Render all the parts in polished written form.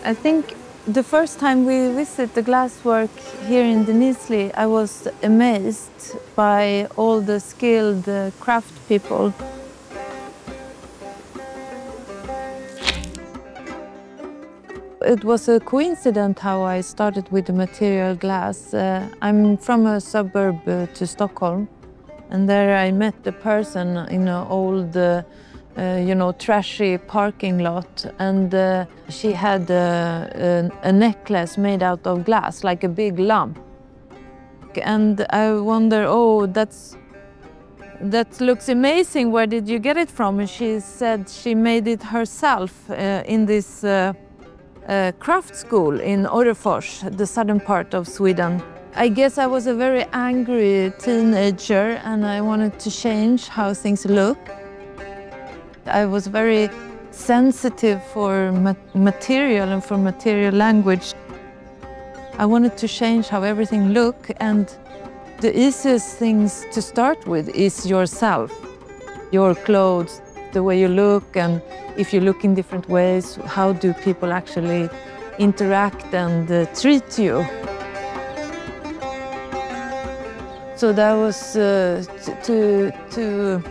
I think the first time we visited the glasswork here in Denizli, I was amazed by all the skilled craft people. It was a coincidence how I started with the material glass. I'm from a suburb to Stockholm, and there I met the person in an old trashy parking lot, and she had a necklace made out of glass, like a big lump. And I wonder, oh, that looks amazing, where did you get it from? And she said she made it herself in this craft school in Orrefors, the southern part of Sweden. I guess I was a very angry teenager and I wanted to change how things look. I was very sensitive for material and for material language. I wanted to change how everything looked, and the easiest things to start with is yourself, your clothes, the way you look, and if you look in different ways, how do people actually interact and treat you? So that was to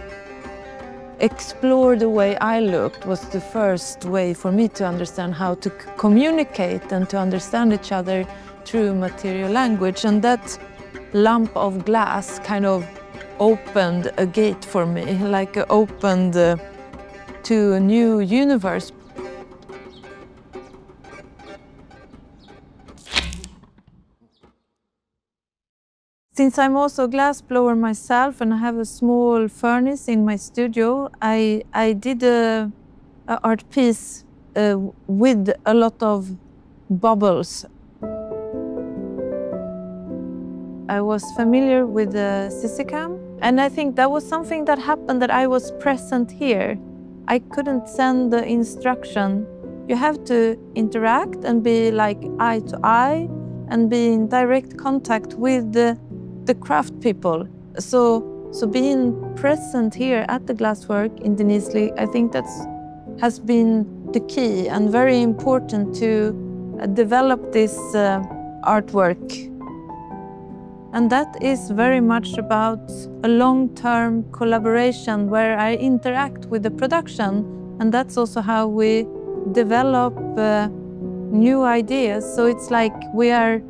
explore the way I looked was the first way for me to understand how to communicate and to understand each other through material language. And that lump of glass kind of opened a gate for me, like opened to a new universe. Since I'm also a glass blower myself and I have a small furnace in my studio, I did an art piece with a lot of bubbles. I was familiar with the Şişecam, and I think that was something that happened, that I was present here. I couldn't send the instruction. You have to interact and be like eye to eye and be in direct contact with the craft people. So being present here at the glasswork in Denizli, I think has been the key and very important to develop this artwork. And that is very much about a long-term collaboration where I interact with the production, and that's also how we develop new ideas. So it's like we are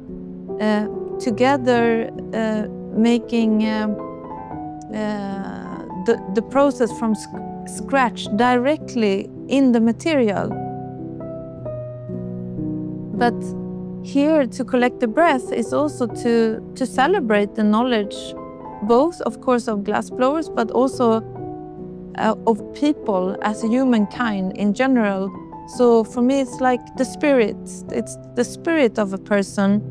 together making the process from scratch directly in the material. But here to collect the breath is also to celebrate the knowledge, both of course of glassblowers, but also of people as a humankind in general. So for me it's like the spirit, it's the spirit of a person.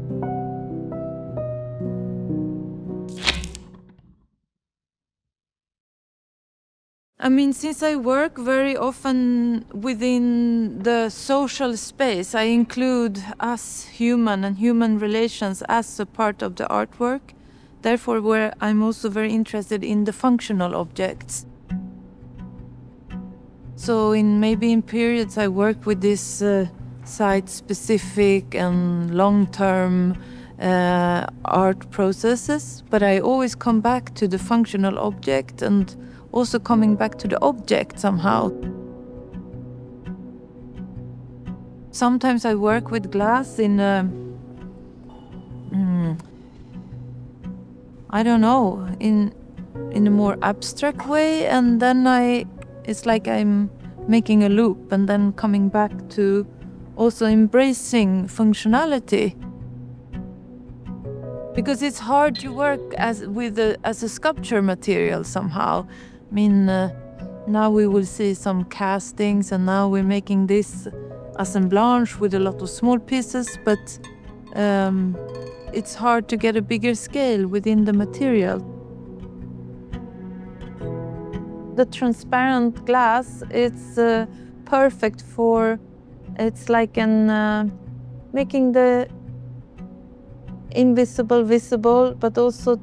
I mean, since I work very often within the social space, I include us human and human relations as a part of the artwork. Therefore, I'm also very interested in the functional objects. So maybe in periods I work with this site-specific and long-term art processes, but I always come back to the functional object and also coming back to the object somehow. Sometimes I work with glass in I don't know, in a more abstract way, and then it's like I'm making a loop and then coming back to also embracing functionality. Because it's hard to work as a sculpture material somehow. I mean, now we will see some castings, and now we're making this assemblage with a lot of small pieces, but it's hard to get a bigger scale within the material. The transparent glass, it's perfect for, it's like making the invisible visible, but also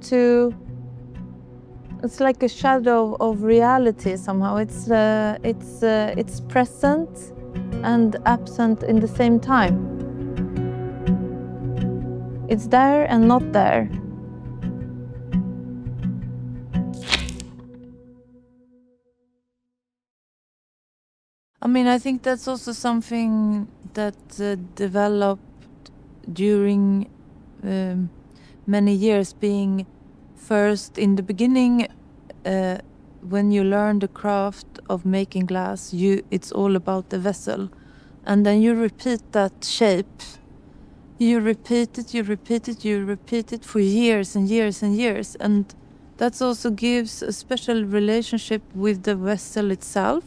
it's like a shadow of reality somehow. It's present, and absent in the same time. It's there and not there. I mean, I think that's also something that developed during many years, being first in the beginning. When you learn the craft of making glass, it's all about the vessel, and then you repeat that shape. You repeat it, you repeat it, you repeat it for years and years and years, and that also gives a special relationship with the vessel itself,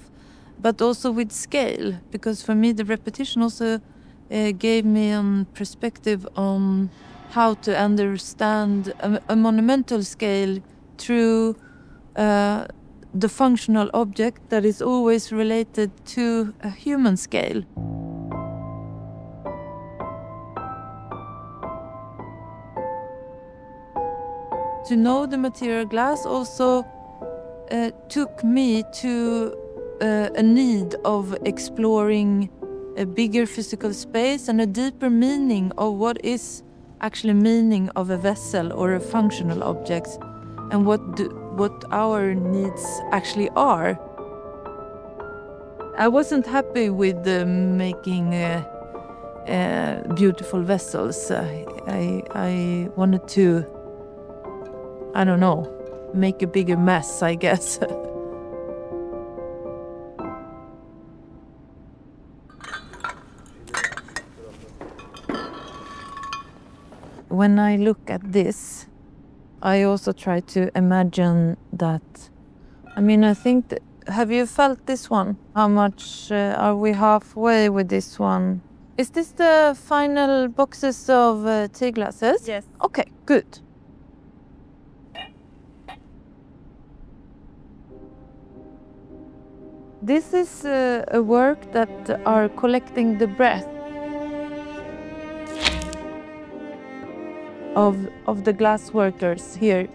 but also with scale, because for me the repetition also gave me a perspective on how to understand a monumental scale through the functional object that is always related to a human scale. To know the material glass also took me to a need of exploring a bigger physical space and a deeper meaning of what is actually meaning of a vessel or a functional object, and what our needs actually are. I wasn't happy with making beautiful vessels. I wanted to, I don't know, make a bigger mess, I guess. When I look at this, I also try to imagine that. I mean, I think have you felt this one? How much are we halfway with this one? Is this the final boxes of tea glasses? Yes. Okay, good. This is a work that are collecting the breath of the glass workers here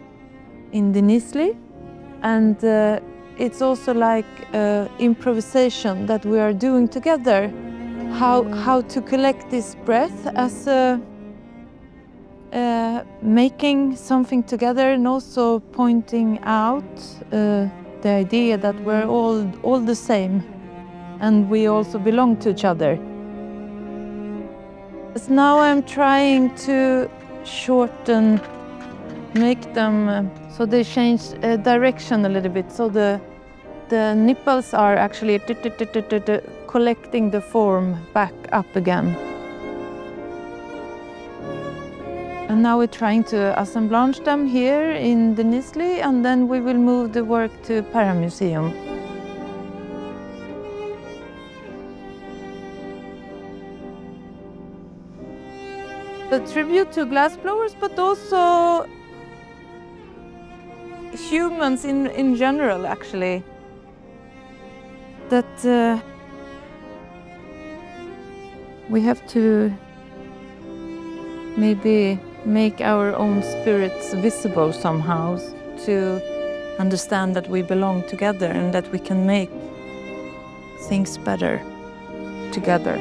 in Denizli, and it's also like improvisation that we are doing together. How to collect this breath as making something together, and also pointing out the idea that we're all the same, and we also belong to each other. So now I'm trying to shorten, make them so they change direction a little bit. So the nipples are actually collecting the form back up again. And now we're trying to assemblage them here in Denizli, and then we will move the work to Pera Museum. A tribute to glassblowers, but also humans in general, actually. That we have to maybe make our own spirits visible somehow, to understand that we belong together and that we can make things better together.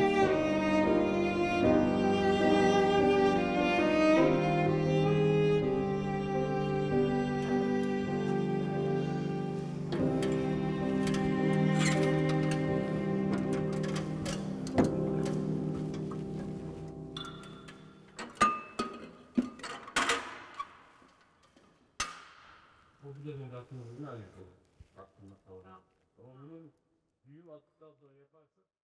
Aklımda kalan. Onun büyük hatta da yaparsak